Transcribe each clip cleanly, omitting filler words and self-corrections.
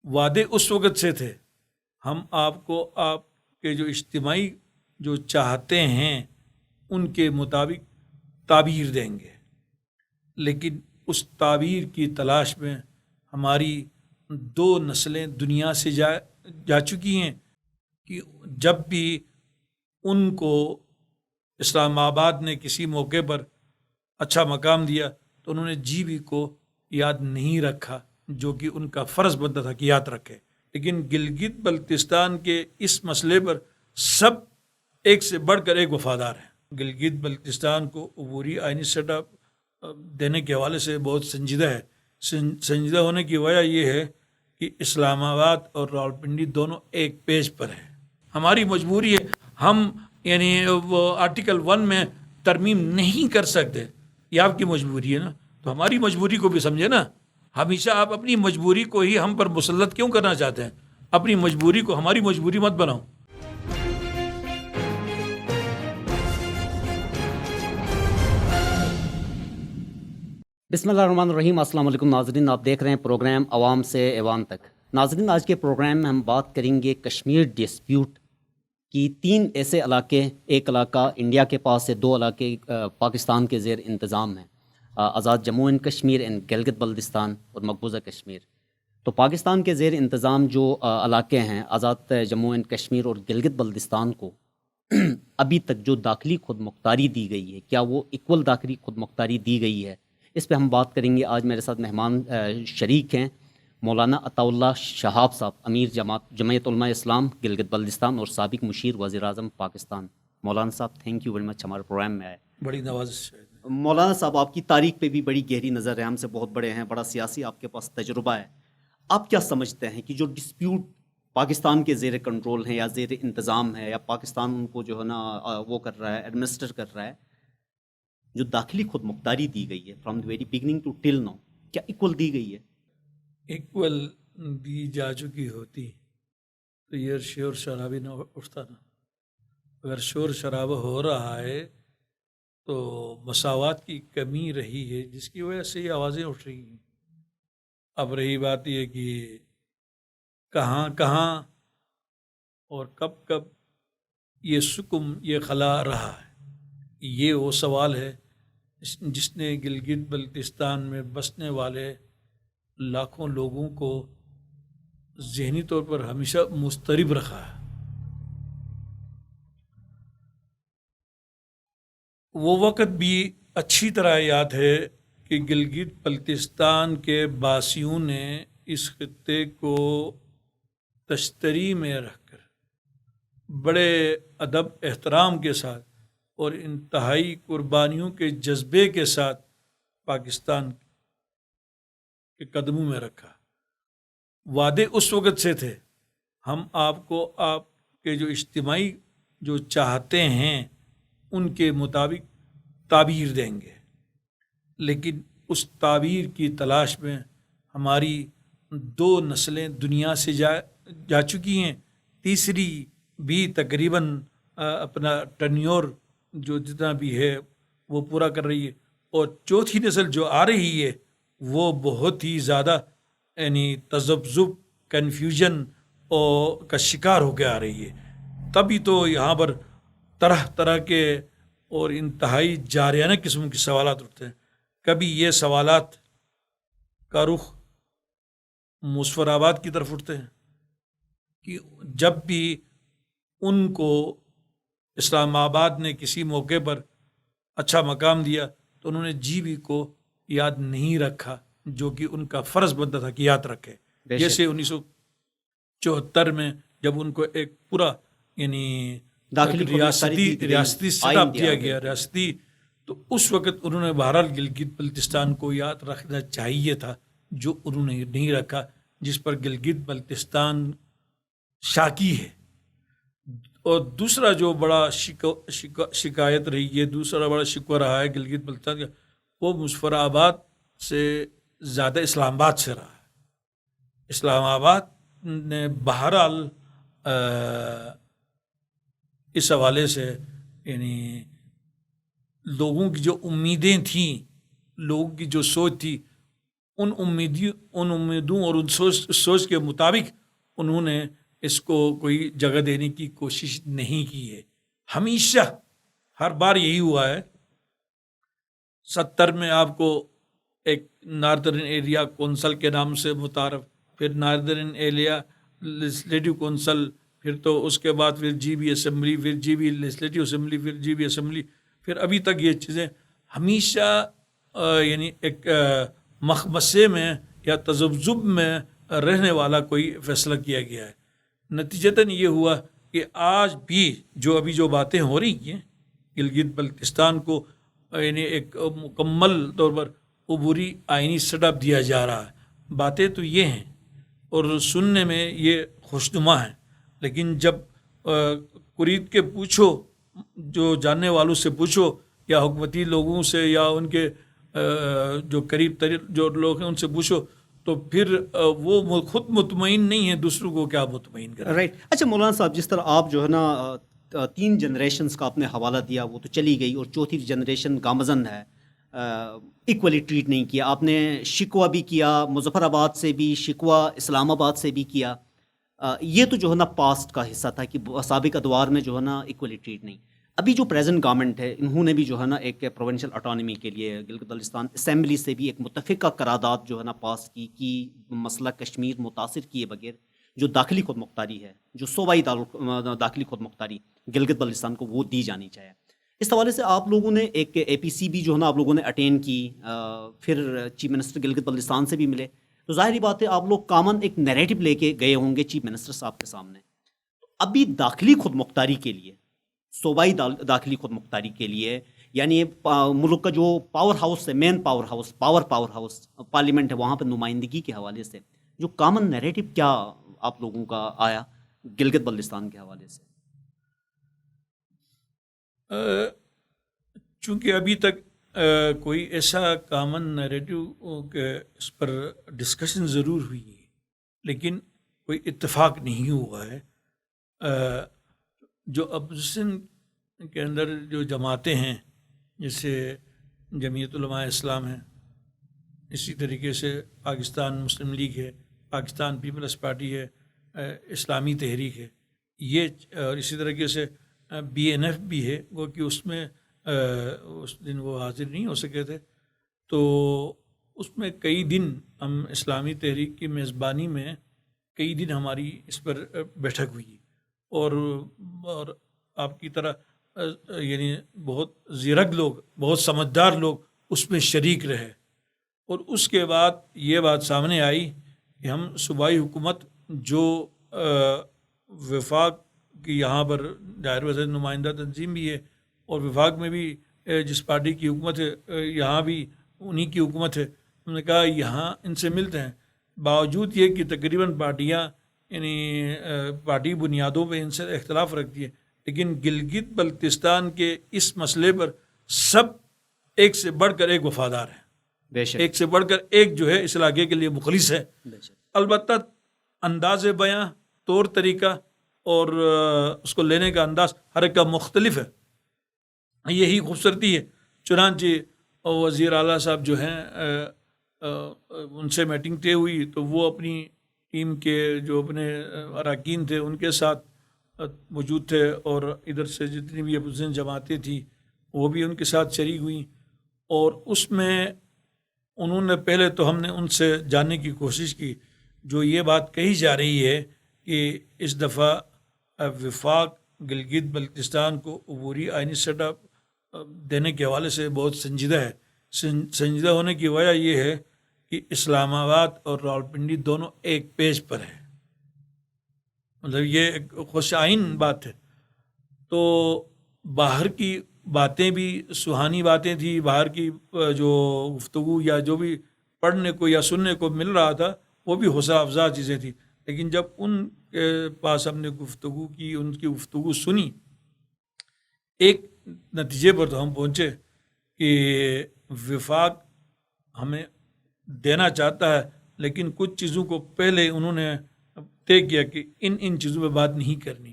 وعدے اس وقت سے تھے ہم آپ کو آپ کے جو اجتماعی جو چاہتے ہیں ان کے مطابق تعبیر دیں گے، لیکن اس تعبیر کی تلاش میں ہماری 2 نسلیں دنیا سے جا چکی ہیں کہ جب بھی ان کو اسلام آباد نے کسی موقع پر اچھا مقام دیا تو انہوں نے جی بی کو یاد نہیں رکھا، جو کہ ان کا فرض بنتا تھا کہ یاد رکھے۔ لیکن گلگت بلتستان کے اس مسئلے پر سب ایک سے بڑھ کر ایک وفادار ہیں۔ گلگت بلتستان کو عبوری آئینی سیٹ اپ دینے کے حوالے سے بہت سنجیدہ ہے۔ سنجیدہ ہونے کی وجہ یہ ہے کہ اسلام آباد اور راولپنڈی دونوں ایک پیج پر ہیں۔ ہماری مجبوری ہے، ہم یعنی وہ آرٹیکل 1 میں ترمیم نہیں کر سکتے، یہ آپ کی مجبوری ہے نا، تو ہماری مجبوری کو بھی سمجھے نا۔ ہمیشہ آپ اپنی مجبوری کو ہی ہم پر مسلط کیوں کرنا چاہتے ہیں؟ اپنی مجبوری کو ہماری مجبوری مت بناؤ۔ بسم اللہ الرحمن الرحیم۔ السلام علیکم ناظرین، آپ دیکھ رہے ہیں پروگرام عوام سے ایوان تک۔ ناظرین، آج کے پروگرام میں ہم بات کریں گے کشمیر ڈسپیوٹ کی 3 ایسے علاقے، ایک علاقہ انڈیا کے پاس ہے، 2 علاقے پاکستان کے زیر انتظام ہیں، آزاد جموں اینڈ کشمیر اینڈ گلگت بلتستان اور مقبوضہ کشمیر۔ تو پاکستان کے زیر انتظام جو علاقے ہیں آزاد جموں اینڈ کشمیر اور گلگت بلتستان کو ابھی تک جو داخلی خود مختاری دی گئی ہے، کیا وہ ایکول داخلی خود مختاری دی گئی ہے؟ اس پہ ہم بات کریں گے۔ آج میرے ساتھ مہمان شریک ہیں مولانا عطا اللہ شہاب صاحب، امیر جمعیت علماء اسلام گلگت بلتستان اور سابق مشیر وزیر اعظم پاکستان۔ مولانا صاحب تھینک یو ویری مچ ہمارے پروگرام میں آئے۔ بڑی نوازش ہے۔ مولانا صاحب، آپ کی تاریخ پہ بھی بڑی گہری نظر ہے، ہم سے بہت بڑے ہیں، بڑا سیاسی آپ کے پاس تجربہ ہے۔ آپ کیا سمجھتے ہیں کہ جو ڈسپیوٹ پاکستان کے زیر کنٹرول ہیں یا زیر انتظام ہے، یا پاکستان ان کو جو ہے نا وہ کر رہا ہے، ایڈمنسٹر کر رہا ہے، جو داخلی خود مختاری دی گئی ہے from the very beginning to till now, کیا ایکول دی گئی ہے؟ ایکول دی جا چکی ہوتی تو یہ شور شرابی نہ اٹھتا نا۔ اگر شور شرابہ ہو رہا ہے تو مساوات کی کمی رہی ہے، جس کی وجہ سے یہ آوازیں اٹھ رہی ہیں۔ اب رہی بات یہ کہ کہاں کہاں اور کب کب یہ سکم یہ خلا رہا ہے، یہ وہ سوال ہے جس نے گلگت بلتستان میں بسنے والے لاکھوں لوگوں کو ذہنی طور پر ہمیشہ مضطرب رکھا ہے۔ وہ وقت بھی اچھی طرح یاد ہے کہ گلگت بلتستان کے باسیوں نے اس خطے کو تشتری میں رکھ کر بڑے ادب احترام کے ساتھ اور انتہائی قربانیوں کے جذبے کے ساتھ پاکستان کے قدموں میں رکھا۔ وعدے اس وقت سے تھے ہم آپ کو آپ کے جو اجتماعی جو چاہتے ہیں ان کے مطابق تعبیر دیں گے، لیکن اس تعبیر کی تلاش میں ہماری 2 نسلیں دنیا سے جا چکی ہیں، تیسری بھی تقریباً اپنا ٹرنیور جو جتنا بھی ہے وہ پورا کر رہی ہے، اور چوتھی نسل جو آ رہی ہے وہ بہت ہی زیادہ یعنی تذبذب، کنفیوژن اور کا شکار ہو کے آ رہی ہے۔ تبھی تو یہاں پر طرح طرح کے اور انتہائی جارحانہ قسم کے سوالات اٹھتے ہیں۔ کبھی یہ سوالات کا رخ مسفر آباد کی طرف اٹھتے ہیں کہ جب بھی ان کو اسلام آباد نے کسی موقع پر اچھا مقام دیا تو انہوں نے جی بی کو یاد نہیں رکھا، جو کہ ان کا فرض بنتا تھا کہ یاد رکھے۔ جیسے 1974 میں جب ان کو ایک پورا یعنی ریاستی سیٹ اپ دیا گیا، ریاستی، تو اس وقت انہوں نے بہرحال گلگت بلتستان کو یاد رکھنا چاہیے تھا، جو انہوں نے نہیں رکھا، جس پر گلگت بلتستان شاکی ہے۔ اور دوسرا جو بڑا شکایت رہی ہے، دوسرا بڑا شکوہ رہا ہے گلگت بلتستان کا، وہ مظفر آباد سے زیادہ اسلام آباد سے رہا ہے۔ اسلام آباد نے بہرحال اس حوالے سے یعنی لوگوں کی جو امیدیں تھیں، لوگوں کی جو سوچ تھی، ان امیدوں اور ان سوچ کے مطابق انہوں نے اس کو کوئی جگہ دینے کی کوشش نہیں کی ہے. ہمیشہ ہر بار یہی ہوا ہے. 70 میں آپ کو ایک ناردرن ایریا کونسل کے نام سے متعارف، پھر ناردرن ایریا لیجسلیٹو کونسل، پھر تو اس کے بعد پھر جی بی اسمبلی، پھر جی بی لیجسلیٹو اسمبلی، پھر جی بی اسمبلی، پھر ابھی تک یہ چیزیں ہمیشہ یعنی ایک مخمصے میں یا تذبذب میں رہنے والا کوئی فیصلہ کیا گیا ہے. نتیجتاً یہ ہوا کہ آج بھی جو باتیں ہو رہی ہیں گلگت بلتستان کو یعنی ایک مکمل طور پر عبوری آئینی سیٹ اپ دیا جا رہا ہے. باتیں تو یہ ہیں اور سننے میں یہ خوشنما ہیں، لیکن جب قرید کے پوچھو، جو جاننے والوں سے پوچھو یا حکومتی لوگوں سے یا ان کے جو قریب ترین جو لوگ ہیں ان سے پوچھو تو پھر وہ خود مطمئن نہیں ہیں، دوسروں کو کیا مطمئن کریں. رائٹ. اچھا مولانا صاحب، جس طرح آپ جو ہے نا 3 جنریشنز کا آپ نے حوالہ دیا، وہ تو چلی گئی، اور چوتھی جنریشن گامزن ہے، ایکولی ٹریٹ نہیں کیا آپ نے. شکوہ بھی کیا مظفر آباد سے بھی، شکوہ اسلام آباد سے بھی کیا. یہ تو جو ہے نا پاسٹ کا حصہ تھا کہ سابق ادوار میں جو ہے نا ایکولی ٹریٹ نہیں. ابھی جو پریزنٹ گورنمنٹ ہے، انہوں نے بھی جو ہے نا ایک پروونشل اٹانومی کے لیے گلگت بلتستان اسمبلی سے بھی ایک متفقہ قرارداد جو ہے نا پاس کی مسئلہ کشمیر متاثر کیے بغیر جو داخلی خود مختاری ہے، جو صوبائی داخلی خود مختاری گلگت بلتستان کو وہ دی جانی چاہیے. اس حوالے سے آپ لوگوں نے ایک اے پی سی بھی جو ہے نا آپ لوگوں نے اٹین کی، پھر چیف منسٹر گلگت بلتستان سے بھی ملے، تو ظاہری بات ہے آپ لوگ کامن ایک نیریٹو لے کے گئے ہوں گے چیف منسٹر صاحب کے سامنے. ابھی داخلی خود مختاری کے لیے، صوبائی داخلی خود مختاری کے لیے، یعنی ملک کا جو پاور ہاؤس ہے، مین پاور ہاؤس پارلیمنٹ ہے، وہاں پہ نمائندگی کے حوالے سے جو کامن نیریٹو کیا آپ لوگوں کا آیا گلگت بلتستان کے حوالے سے؟ چونکہ ابھی تک کوئی ایسا کامن نیریٹو کہ اس پر ڈسکشن ضرور ہوئی ہے، لیکن کوئی اتفاق نہیں ہوا ہے. جو اپوزیشن کے اندر جو جماعتیں ہیں، جیسے جمعیت علماء اسلام ہے، اسی طریقے سے پاکستان مسلم لیگ ہے، پاکستان پیپلز پارٹی ہے، اسلامی تحریک ہے، یہ اور اسی طریقے سے بی این ایف بھی ہے، وہ کہ اس میں اس دن وہ حاضر نہیں ہو سکے تھے، تو اس میں کئی دن ہم اسلامی تحریک کی میزبانی میں کئی دن ہماری اس پر بیٹھک ہوئی، اور آپ کی طرح یعنی بہت زیرک لوگ، بہت سمجھدار لوگ اس میں شریک رہے. اور اس کے بعد یہ بات سامنے آئی کہ ہم صوبائی حکومت جو وفاق کی یہاں پر ظاہر وزیر نمائندہ تنظیم بھی ہے، اور وفاق میں بھی جس پارٹی کی حکومت ہے یہاں بھی انہی کی حکومت ہے، ہم نے کہا یہاں ان سے ملتے ہیں. باوجود یہ کہ تقریباً پارٹیاں یعنی پارٹی بنیادوں پہ ان سے اختلاف رکھتی ہے، لیکن گلگت بلتستان کے اس مسئلے پر سب ایک سے بڑھ کر ایک وفادار ہیں، بے شک، ایک سے بڑھ کر ایک جو ہے اس علاقے کے لیے مخلص ہے. البتہ انداز بیاں، طور طریقہ اور اس کو لینے کا انداز ہر ایک کا مختلف ہے، یہی خوبصورتی ہے. چنانچہ وزیر اعلیٰ صاحب جو ہیں ان سے میٹنگ طے ہوئی تو وہ اپنی ٹیم کے جو اپنے اراکین تھے ان کے ساتھ موجود تھے، اور ادھر سے جتنی بھی اپوزیشن جماعتیں تھیں وہ بھی ان کے ساتھ شریک ہوئیں. اور اس میں انہوں نے پہلے تو ہم نے ان سے جاننے کی کوشش کی، جو یہ بات کہی جا رہی ہے کہ اس دفعہ وفاق گلگت بلتستان کو عبوری آئینی سیٹ اپ دینے کے حوالے سے بہت سنجیدہ ہے. سنجیدہ ہونے کی وجہ یہ ہے کہ اسلام آباد اور راولپنڈی دونوں ایک پیج پر ہے، مطلب یہ ایک خوش آئین بات ہے. تو باہر کی باتیں بھی سہانی باتیں تھیں، باہر کی جو گفتگو یا جو بھی پڑھنے کو یا سننے کو مل رہا تھا وہ بھی حوصلہ افزا چیزیں تھیں، لیکن جب ان کے پاس ہم نے گفتگو کی، ان کی گفتگو سنی، ایک نتیجے پر تو ہم پہنچے کہ وفاق ہمیں دینا چاہتا ہے، لیکن کچھ چیزوں کو پہلے انہوں نے طے کیا کہ ان چیزوں پہ بات نہیں کرنی.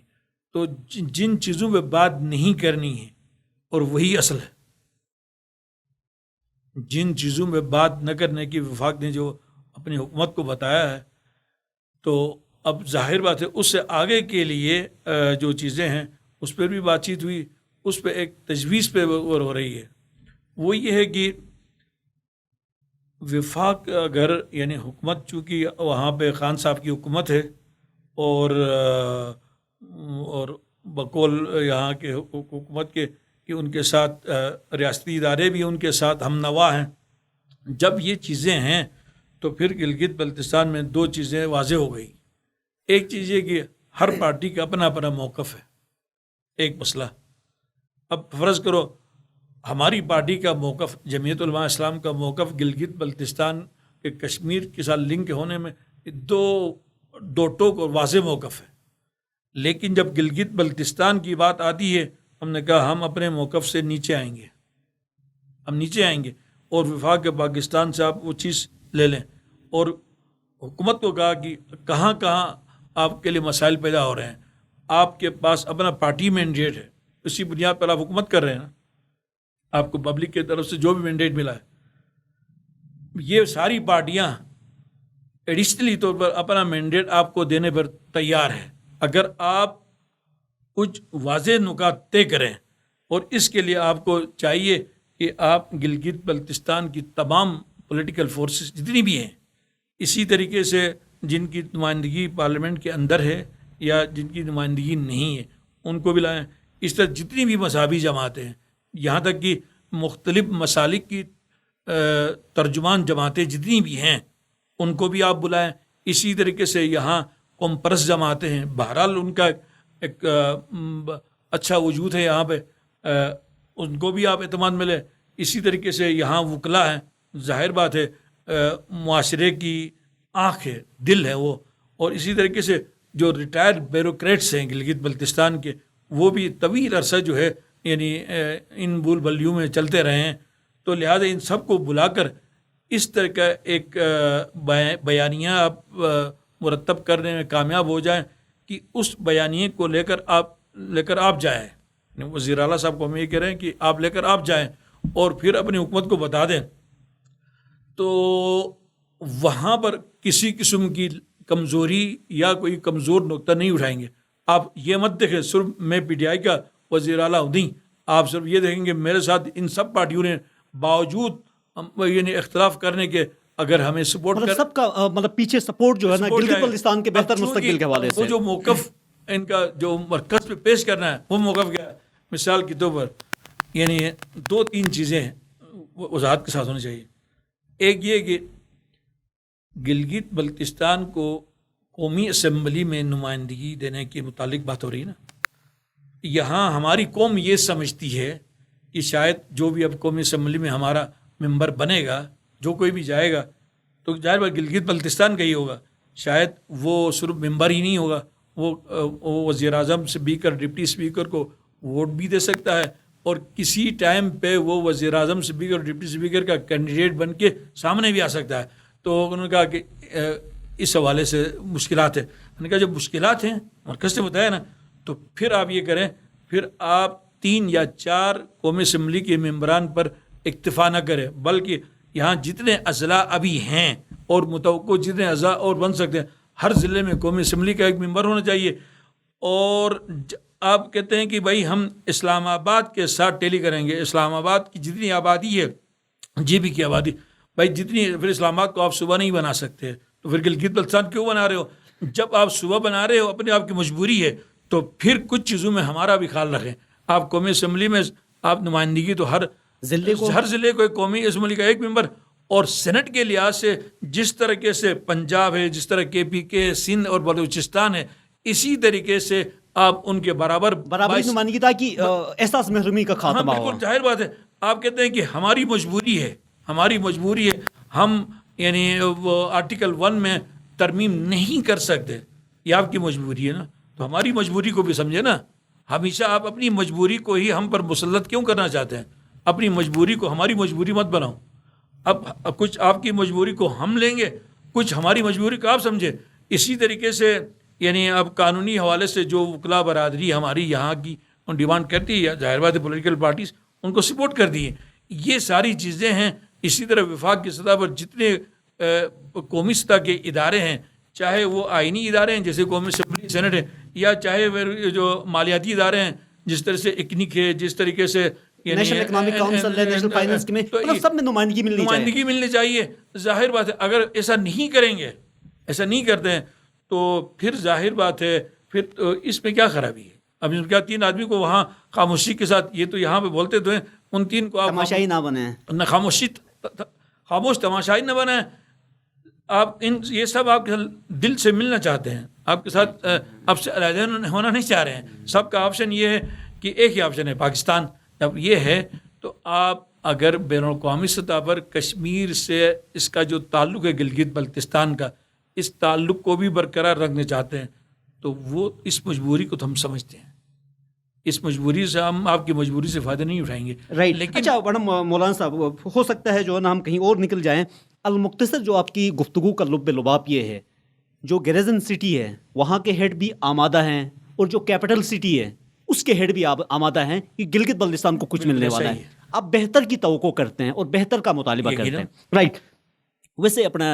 تو جن چیزوں پہ بات نہیں کرنی ہے اور وہی اصل ہے، جن چیزوں میں بات نہ کرنے کی وفاق نے جو اپنی حکومت کو بتایا ہے، تو اب ظاہر بات ہے اس سے آگے کے لیے جو چیزیں ہیں اس پر بھی بات چیت ہوئی، اس پہ ایک تجویز پہ غور ہو رہی ہے۔ وہ یہ ہے کہ وفاق اگر یعنی حکومت، چونکہ وہاں پہ خان صاحب کی حکومت ہے اور بقول یہاں کے حکومت کے کہ ان کے ساتھ ریاستی ادارے بھی ان کے ساتھ ہم نوا ہیں، جب یہ چیزیں ہیں تو پھر گلگت بلتستان میں دو چیزیں واضح ہو گئی۔ ایک چیز یہ کہ ہر پارٹی کا اپنا اپنا موقف ہے، ایک مسئلہ۔ اب فرض کرو ہماری پارٹی کا موقف، جمعیت علماء اسلام کا موقف گلگت بلتستان کے کشمیر کے ساتھ لنک ہونے میں دو ٹوک اور واضح موقف ہے، لیکن جب گلگت بلتستان کی بات آتی ہے ہم نے کہا ہم اپنے موقف سے نیچے آئیں گے، ہم نیچے آئیں گے اور وفاق پاکستان سے آپ وہ چیز لے لیں، اور حکومت کو کہا کہ کہاں کہاں آپ کے لیے مسائل پیدا ہو رہے ہیں، آپ کے پاس اپنا پارٹی مینڈیٹ ہے، اسی بنیاد پر آپ حکومت کر رہے ہیں نا، آپ کو پبلک کی طرف سے جو بھی مینڈیٹ ملا ہے، یہ ساری پارٹیاں ایڈیشنلی طور پر اپنا مینڈیٹ آپ کو دینے پر تیار ہے اگر آپ کچھ واضح نکات طے کریں، اور اس کے لیے آپ کو چاہیے کہ آپ گلگت بلتستان کی تمام پولیٹیکل فورسز جتنی بھی ہیں، اسی طریقے سے جن کی نمائندگی پارلیمنٹ کے اندر ہے یا جن کی نمائندگی نہیں ہے ان کو بھی لائیں، اس طرح جتنی بھی مذہبی جماعتیں ہیں، یہاں تک کہ مختلف مسالک کی ترجمان جماعتیں جتنی بھی ہیں ان کو بھی آپ بلائیں، اسی طریقے سے یہاں قوم پرست جماعتیں ہیں، بہرحال ان کا ایک اچھا وجود ہے یہاں پہ، ان کو بھی آپ اعتماد ملے، اسی طریقے سے یہاں وکلا ہیں، ظاہر بات ہے معاشرے کی آنکھ ہے، دل ہے وہ، اور اسی طریقے سے جو ریٹائرڈ بیوروکریٹس ہیں گلگت بلتستان کے، وہ بھی طویل عرصہ جو ہے یعنی ان بول بلیوں میں چلتے رہے ہیں، تو لہٰذا ان سب کو بلا کر اس طرح کا ایک بیانیہ آپ مرتب کرنے میں کامیاب ہو جائیں کہ اس بیانیے کو لے کر آپ جائیں، وزیر اعلیٰ صاحب کو ہم یہ کہہ رہے ہیں کہ آپ لے کر آپ جائیں اور پھر اپنی حکومت کو بتا دیں، تو وہاں پر کسی قسم کی کمزوری یا کوئی کمزور نقطہ نہیں اٹھائیں گے۔ آپ یہ مت دیکھیں صرف میں پی ٹی آئی کا وزیر اعلیٰ ہوں نہیں، آپ صرف یہ دیکھیں گے میرے ساتھ ان سب پارٹیوں نے باوجود یعنی اختلاف کرنے کے اگر ہمیں سپورٹ کر سب کا مطلب پیچھے سپورٹ جو ہے نا گلگت بلتستان کے بہتر مستقبل کے حوالے سے، وہ جو موقف ان کا جو مرکز پہ پیش کرنا ہے وہ موقف کیا ہے؟ مثال کے طور پر یعنی 2-3 چیزیں وضاحت کے ساتھ ہونی چاہیے۔ ایک یہ کہ گلگت بلتستان کو قومی اسمبلی میں نمائندگی دینے کے متعلق بات ہو رہی ہے نا، یہاں ہماری قوم یہ سمجھتی ہے کہ شاید جو بھی اب قومی اسمبلی میں ہمارا ممبر بنے گا، جو کوئی بھی جائے گا، تو ظاہر بات گلگت بلتستان کا ہی ہوگا، شاید وہ صرف ممبر ہی نہیں ہوگا، وہ وزیر اعظم اسپیکر ڈپٹی اسپیکر کو ووٹ بھی دے سکتا ہے، اور کسی ٹائم پہ وہ وزیر اعظم اسپیکر ڈپٹی اسپیکر کا کینڈیڈیٹ بن کے سامنے بھی آ سکتا ہے۔ تو انہوں نے کہا کہ اس حوالے سے مشکلات ہیں، میں نے کہا جب مشکلات ہیں مرکز نے بتایا نا، تو پھر آپ یہ کریں، پھر آپ 3 یا 4 قومی اسمبلی کے ممبران پر اکتفا نہ کریں، بلکہ یہاں جتنے اضلاع ابھی ہیں اور متوقع جتنے اضلاع اور بن سکتے ہیں، ہر ضلع میں قومی اسمبلی کا ایک ممبر ہونا چاہیے۔ اور آپ کہتے ہیں کہ بھائی ہم اسلام آباد کے ساتھ ٹیلی کریں گے، اسلام آباد کی جتنی آبادی ہے، جی بی کی آبادی، بھائی جتنی، پھر اسلام آباد کو آپ صوبہ نہیں بنا سکتے، تو پھر گلگت بلتستان کیوں بنا رہے ہو؟ جب آپ صوبہ بنا رہے ہو اپنے آپ کی مجبوری ہے، تو پھر کچھ چیزوں میں ہمارا بھی خیال رکھیں۔ آپ قومی اسمبلی میں آپ نمائندگی تو ہر ضلع کو ایک قومی اسمبلی کا ایک ممبر، اور سینٹ کے لحاظ سے جس طریقے سے پنجاب ہے، جس طرح کے پی کے سندھ اور بلوچستان ہے، اسی طریقے سے آپ ان کے برابر نمائندگی تاکہ احساس محرومی کا خاتمہ ہو۔ بالکل ظاہر بات ہے، آپ کہتے ہیں کہ ہماری مجبوری ہے، ہم یعنی وہ آرٹیکل 1 میں ترمیم نہیں کر سکتے، یہ آپ کی مجبوری ہے نا، تو ہماری مجبوری کو بھی سمجھے نا۔ ہمیشہ آپ اپنی مجبوری کو ہی ہم پر مسلط کیوں کرنا چاہتے ہیں؟ اپنی مجبوری کو ہماری مجبوری مت بناؤ۔ اب کچھ آپ کی مجبوری کو ہم لیں گے، کچھ ہماری مجبوری کو آپ سمجھے۔ اسی طریقے سے یعنی اب قانونی حوالے سے جو وکلا برادری ہماری یہاں کی ڈیمانڈ کرتی ہے، ظاہر بات ہے پولیٹیکل پارٹیز ان کو سپورٹ کر دی ہے۔ یہ ساری چیزیں ہیں اسی طرح وفاق کی سطح پر جتنے قومی سطح کے ادارے ہیں، چاہے وہ آئینی ادارے ہیں جیسے قومی اسمبلی سینٹ ہے، یا چاہے جو مالیاتی ادارے ہیں جس طرح سے اکنک ہے، جس طریقے سے نیشنل اکنامک کاؤنسل ہے، نیشنل فائنانس کی مطلب سب میں نمائندگی ملنی چاہیے۔ ظاہر بات ہے اگر ایسا نہیں کریں گے، ایسا نہیں کرتے ہیں تو پھر ظاہر بات ہے پھر تو اس میں کیا خرابی ہے؟ اب اس میں کیا 3 آدمی کو وہاں خاموشی کے ساتھ، یہ تو یہاں پہ بولتے تو ہیں، ان 3 کو آپ تماشائی نہ بنے، نہ خاموش تماشائی نہ بنائیں۔ آپ یہ سب آپ کے دل سے ملنا چاہتے ہیں، آپ کے ساتھ آپ سے علیحدہ ہونا نہیں چاہ رہے ہیں۔ سب کا آپشن یہ ہے کہ ایک ہی آپشن ہے پاکستان۔ جب یہ ہے تو آپ اگر بین الاقوامی سطح پر کشمیر سے اس کا جو تعلق ہے گلگت بلتستان کا، اس تعلق کو بھی برقرار رکھنا چاہتے ہیں تو وہ اس مجبوری کو تو ہم سمجھتے ہیں، اس مجبوری سے ہم آپ کی مجبوری سے فائدہ نہیں اٹھائیں گے۔ رائٹ، لیکن اچھا میڈم مولانا صاحب، ہو سکتا ہے جو ہے نا ہم کہیں اور نکل جائیں، المختصر جو آپ کی گفتگو کا لب لباب یہ ہے، جو گریزن سٹی ہے وہاں کے ہیڈ بھی آمادہ ہیں اور جو کیپٹل سٹی ہے اس کے ہیڈ بھی آمادہ ہیں کہ گلگت بلتستان کو کچھ ملنے والا ہے۔ آپ بہتر کی توقع کرتے ہیں اور بہتر کا مطالبہ کرتے ہیں، رائٹ۔ ویسے اپنا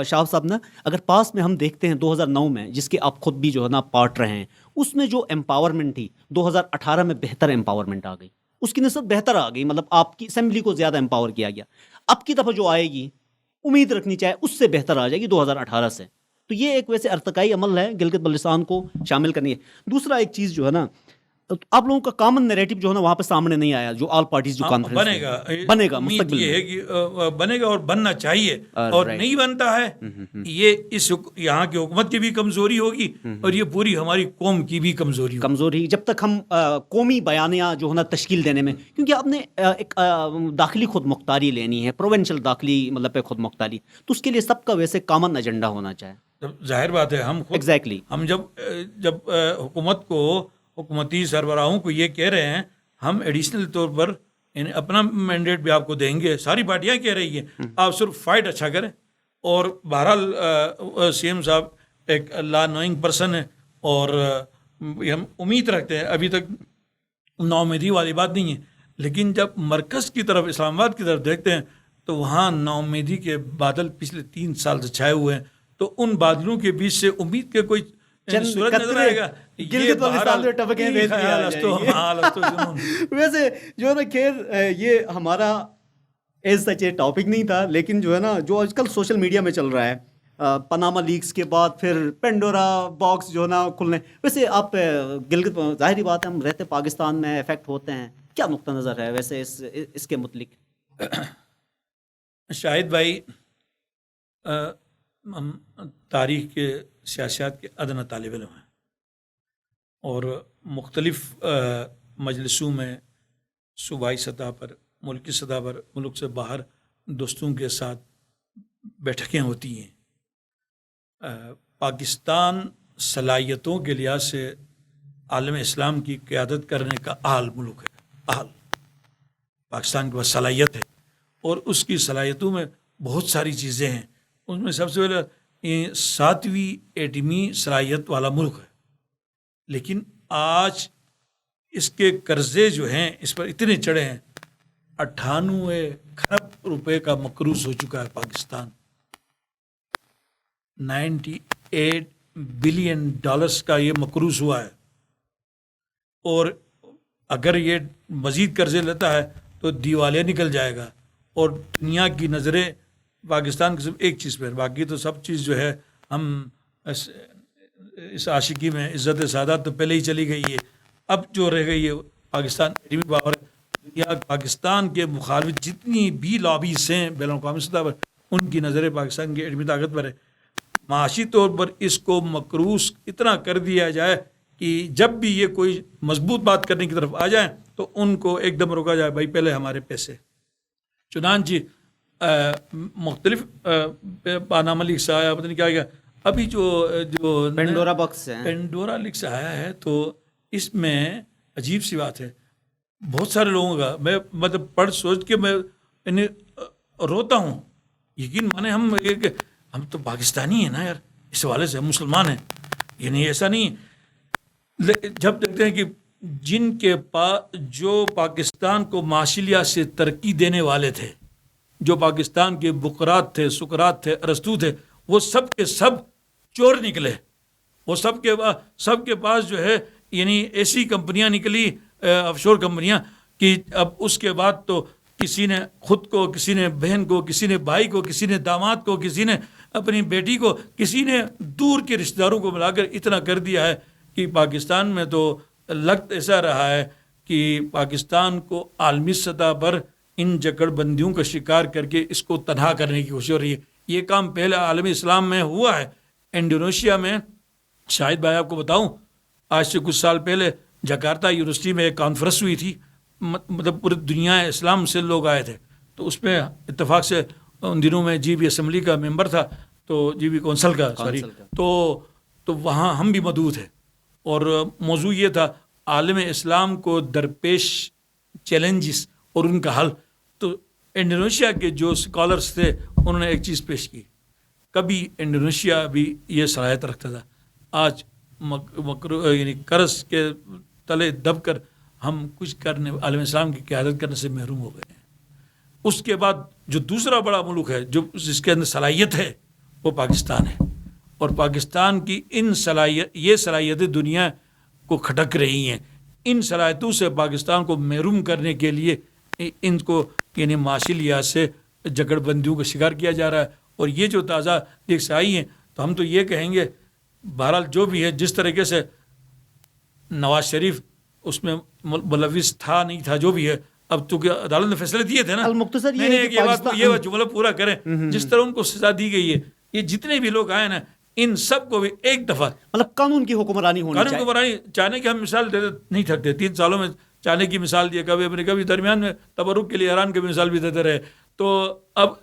شاہ صاحب نا، اگر پاس میں ہم دیکھتے ہیں 2009 میں جس کے آپ خود بھی جو ہے نا پارٹ رہے ہیں، اس میں جو امپاورمنٹ تھی 2018 میں بہتر امپاورمنٹ آ گئی، اس کی نسبت بہتر آ گئی، مطلب آپ کی اسمبلی کو زیادہ امپاور کیا گیا۔ اب کی دفعہ جو آئے گی امید رکھنی چاہے اس سے بہتر آ جائے گی 2018 سے۔ تو یہ ایک ویسے ارتقائی عمل ہے گلگت بلتستان کو شامل کرنی ہے۔ دوسرا ایک چیز جو ہے نا، آپ لوگوں کا کامن نیریٹو جو ہے نا وہاں پہ سامنے نہیں آیا، جو آل پارٹیز جو کانفرنس بنے گا مستقبل یہ ہے کہ بنے گا اور بننا چاہیے، اور نہیں بنتا ہے یہ اس یہاں کی حکومت کی بھی کمزوری ہوگی اور یہ پوری ہماری قوم کی بھی کمزوری جب تک ہم قومی بیانیہ جو ہے نا تشکیل دینے میں، کیونکہ آپ نے ایک داخلی خود مختاری لینی ہے، پروونشل داخلی مطلب پہ خود مختاری، تو اس کے لیے سب کا ویسے کامن ایجنڈا ہونا چاہیے۔ ظاہر بات ہے ہم خود ہم جب حکومت کو، حکومتی سربراہوں کو یہ کہہ رہے ہیں ہم ایڈیشنل طور پر اپنا مینڈیٹ بھی آپ کو دیں گے، ساری پارٹیاں کہہ رہی ہیں آپ صرف فائٹ اچھا کریں، اور بہرحال سی ایم صاحب ایک لا نوئنگ پرسن ہے اور ہم امید رکھتے ہیں، ابھی تک نا امیدی والی بات نہیں ہے، لیکن جب مرکز کی طرف اسلام آباد کی طرف دیکھتے ہیں تو وہاں نا امیدی کے بادل پچھلے 3 سال سے چھائے ہوئے ہیں، تو ان بادلوں کے بیچ سے امید کے کوئی سورج نظر آئے گا۔ ویسے جو ہے نا خیر یہ ہمارا ایز سچ اے ٹاپک نہیں تھا، لیکن جو ہے نا جو آج کل سوشل میڈیا میں چل رہا ہے، پاناما لیکس کے بعد پھر پینڈورا باکس جو ہے نا کھلنے، ویسے آپ گلگت، ظاہری بات ہے ہم رہتے پاکستان میں، افیکٹ ہوتے ہیں، کیا نقطہ نظر ہے ویسے اس کے متعلق؟ شاہد بھائی، ہم تاریخ کے سیاست کے ادنی طالب علم ہیں اور مختلف مجلسوں میں صوبائی سطح پر، ملکی سطح پر، ملک سے باہر دوستوں کے ساتھ بیٹھکیں ہوتی ہیں۔ پاکستان صلاحیتوں کے لحاظ سے عالم اسلام کی قیادت کرنے کا اہل ملک ہے، اہل پاکستان کے پاس صلاحیت ہے، اور اس کی صلاحیتوں میں بہت ساری چیزیں ہیں، اس میں سب سے پہلے 7ویں ایٹمی صلاحیت والا ملک ہے، لیکن آج اس کے قرضے جو ہیں اس پر اتنے چڑھے ہیں، 98 کھرب روپے کا مقروض ہو چکا ہے پاکستان، 98 بلین ڈالرز کا یہ مقروض ہوا ہے، اور اگر یہ مزید قرضے لیتا ہے تو دیوالیہ نکل جائے گا، اور دنیا کی نظریں پاکستان کی صرف ایک چیز پہ، باقی تو سب چیز جو ہے ہم اس عاشقی میں عزت سعادت تو پہلے ہی چلی گئی ہے، اب جو رہ گئی ہے پاکستان ایٹمی پاور ہے۔ دنیا پاکستان کے مخالف جتنی بھی لابیز ہیں بین الاقوامی سطح پر، ان کی نظریں پاکستان کی ایٹمی طاقت پر ہے۔ معاشی طور پر اس کو مقروض اتنا کر دیا جائے کہ جب بھی یہ کوئی مضبوط بات کرنے کی طرف آ جائیں تو ان کو ایک دم روکا جائے، بھائی پہلے ہمارے پیسے۔ چنانچہ مختلف پاناما لیکس آیا، پتہ نہیں کیا گیا، ابھی جو پینڈورا باکس ہے، پینڈورا لیکس آیا ہے، تو اس میں عجیب سی بات ہے، بہت سارے لوگوں کا میں مطلب پڑھ سوچ کے میں روتا ہوں۔ یقین مانے ہم تو پاکستانی ہیں نا یار، اس حوالے سے ہم مسلمان ہیں، یعنی ایسا نہیں ہے۔ جب دیکھتے ہیں کہ جن کے جو پاکستان کو معاشی لحاظ سے ترقی دینے والے تھے، جو پاکستان کے بقرات تھے، سقراط تھے، ارسطو تھے، وہ سب کے سب چور نکلے. وہ سب کے پاس جو ہے یعنی ایسی کمپنیاں نکلی، آف شور کمپنیاں، کہ اب اس کے بعد تو کسی نے خود کو، کسی نے بہن کو، کسی نے بھائی کو، کسی نے داماد کو، کسی نے اپنی بیٹی کو، کسی نے دور کے رشتہ داروں کو ملا کر اتنا کر دیا ہے کہ پاکستان میں تو لگت ایسا رہا ہے کہ پاکستان کو عالمی سطح پر ان جکڑ بندیوں کا شکار کر کے اس کو تنہا کرنے کی کوشش ہو رہی ہے. یہ کام پہلے عالم اسلام میں ہوا ہے. انڈونیشیا میں، شاہد بھائی آپ کو بتاؤں، آج سے کچھ سال پہلے جکارتا یونیورسٹی میں ایک کانفرنس ہوئی تھی، مطلب پوری دنیا اسلام سے لوگ آئے تھے. تو اس میں اتفاق سے ان دنوں میں جی بی اسمبلی کا ممبر تھا، تو جی بی کونسل کا تو وہاں ہم بھی موجود تھے، اور موضوع یہ تھا عالم اسلام کو درپیش چیلنجز اور ان کا حل. تو انڈونیشیا کے جو اسکالرس تھے انہوں نے ایک چیز پیش کی. کبھی انڈونیشیا بھی یہ صلاحیت رکھتا تھا، آج یعنی قرض کے تلے دب کر ہم کچھ کرنے، عالم اسلام کی قیادت کرنے سے محروم ہو گئے ہیں. اس کے بعد جو دوسرا بڑا ملک ہے جو جس کے اندر صلاحیت ہے وہ پاکستان ہے، اور پاکستان کی یہ صلاحیتیں دنیا کو کھٹک رہی ہیں. ان صلاحیتوں سے پاکستان کو محروم کرنے کے لیے ان کو یعنی معاشی لحاظ سے جکڑ بندیوں کا شکار کیا جا رہا ہے. اور یہ جو تازہ دیکھ سے آئی ہیں تو ہم تو یہ کہیں گے، بہرحال جو بھی ہے، جس طریقے سے نواز شریف اس میں ملوث تھا نہیں تھا، جو بھی ہے، اب تو عدالت نے فیصلے دیے تھے نا. المختصر یہ جملہ پورا کریں، جس طرح ان کو سزا دی گئی ہے، یہ جتنے بھی لوگ آئے نا ان سب کو بھی ایک دفعہ مطلب قانون کی حکمرانی ہونی چاہیے. قانون حکمرانی چاہنے کی ہم مثال دیتے نہیں تھکتے. 3 سالوں میں چاہنے کی مثال دی، کبھی درمیان میں تبرک کے لیے ایران کی مثال بھی دیتے رہے. تو اب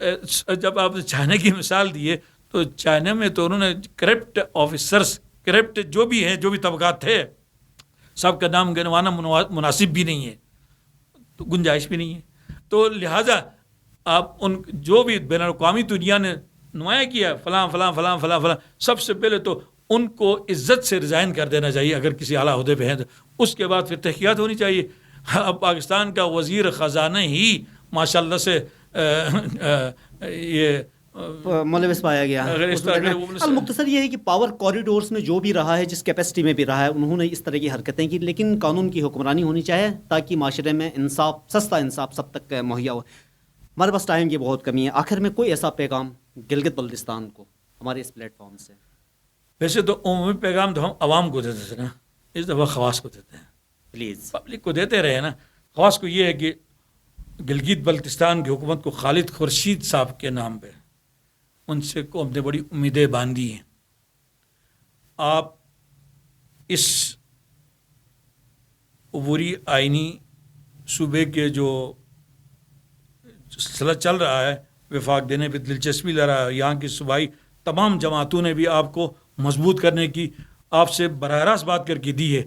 جب آپ نے چائنا کی مثال دیے تو چائنا میں تو انہوں نے کرپٹ آفیسرس، کرپٹ جو بھی ہیں، جو بھی طبقات تھے، سب کا نام گنوانا مناسب بھی نہیں ہے، تو گنجائش بھی نہیں ہے. تو لہٰذا آپ ان جو بھی بین الاقوامی دنیا نے نمایاں کیا فلاں فلاں فلاں فلاں فلاں، سب سے پہلے تو ان کو عزت سے ریزائن کر دینا چاہیے اگر کسی اعلیٰ عہدے پہ ہیں تو. اس کے بعد پھر تحقیقات ہونی چاہیے. اب پاکستان کا وزیر خزانہ ہی ماشاء اللہ سے یہ ملوث پایا گیا. المختصر یہ ہے کہ پاور کوریڈورز میں جو بھی رہا ہے، جس کیپیسٹی میں بھی رہا ہے، انہوں نے اس طرح کی حرکتیں کی، لیکن قانون کی حکمرانی ہونی چاہیے تاکہ معاشرے میں انصاف، سستا انصاف سب تک مہیا ہو. ہمارے پاس ٹائم کی بہت کمی ہے، آخر میں کوئی ایسا پیغام گلگت بلتستان کو ہمارے اس پلیٹ فارم سے؟ ویسے تو عمومی پیغام تو ہم عوام کو دیتے تھے نا، اس دفعہ خواص کو دیتے ہیں. پلیز پبلک کو دیتے رہے نا. خواص کو یہ ہے کہ گلگت بلتستان کی حکومت کو خالد خورشید صاحب کے نام پہ ان سے کو ہم نے بڑی امیدیں باندھی ہیں. آپ اس عبوری آئینی صوبے کے جو سلسلہ چل رہا ہے، وفاق دینے پہ دلچسپی لے رہا ہے، یہاں کی صوبائی تمام جماعتوں نے بھی آپ کو مضبوط کرنے کی آپ سے براہ راست بات کر کے دی ہے.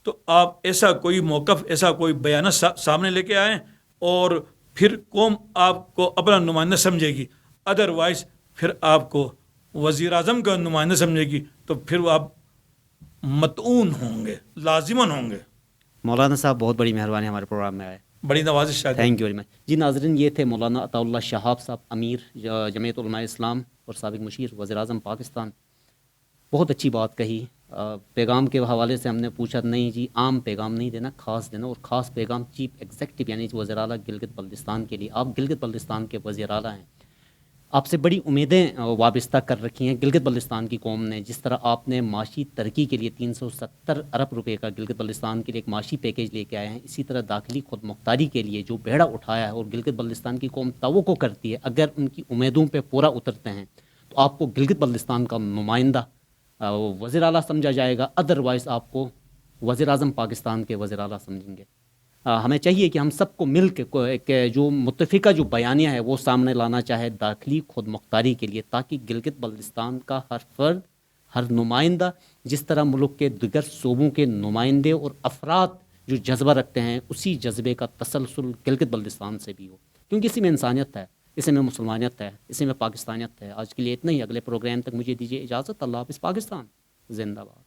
تو آپ ایسا کوئی موقف، ایسا کوئی بیانات سامنے لے کے آئیں اور پھر قوم آپ کو اپنا نمائندہ سمجھے گی. ادروائز پھر آپ کو وزیر اعظم کا نمائندہ سمجھے گی تو پھر آپ مطعون ہوں گے، لازماً ہوں گے. مولانا صاحب بہت بڑی مہربانی ہمارے پروگرام میں آئے، بڑی نوازش ہے. Thank you very much. جی ناظرین، یہ تھے مولانا عطا اللہ شہاب صاحب، امیر جمعیت علماء اسلام اور سابق مشیر وزیر اعظم پاکستان. بہت اچھی بات کہی. پیغام کے حوالے سے ہم نے پوچھا نہیں جی، عام پیغام نہیں دینا، خاص دینا، اور خاص پیغام چیف ایگزیکٹو یعنی وزیر اعلیٰ گلگت بلتستان کے لیے. آپ گلگت بلتستان کے وزیر اعلیٰ ہیں، آپ سے بڑی امیدیں وابستہ کر رکھی ہیں گلگت بلتستان کی قوم نے. جس طرح آپ نے معاشی ترقی کے لیے 370 ارب روپے کا گلگت بلتستان کے لیے ایک معاشی پیکیج لے کے آئے ہیں، اسی طرح داخلی خود مختاری کے لیے جو بیڑا اٹھایا ہے اور گلگت بلتستان کی قوم توقع کرتی ہے اگر ان کی امیدوں پہ پورا اترتے ہیں تو آپ کو گلگت بلتستان کا نمائندہ وزیر اعلیٰ سمجھا جائے گا، ادروائز آپ کو وزیر اعظم پاکستان کے وزیر اعلیٰ سمجھیں گے. ہمیں چاہیے کہ ہم سب کو مل کے جو متفقہ جو بیانیہ ہے وہ سامنے لانا چاہے داخلی خود مختاری کے لیے، تاکہ گلگت بلتستان کا ہر فرد، ہر نمائندہ، جس طرح ملک کے دیگر صوبوں کے نمائندے اور افراد جو جذبہ رکھتے ہیں، اسی جذبے کا تسلسل گلگت بلتستان سے بھی ہو، کیونکہ اسی میں انسانیت ہے، اسی میں مسلمانیت ہے، اسی میں پاکستانیت ہے. آج کے لیے اتنا ہی. اگلے پروگرام تک مجھے دیجیے اجازت. اللہ حافظ. پاکستان زندہ باد.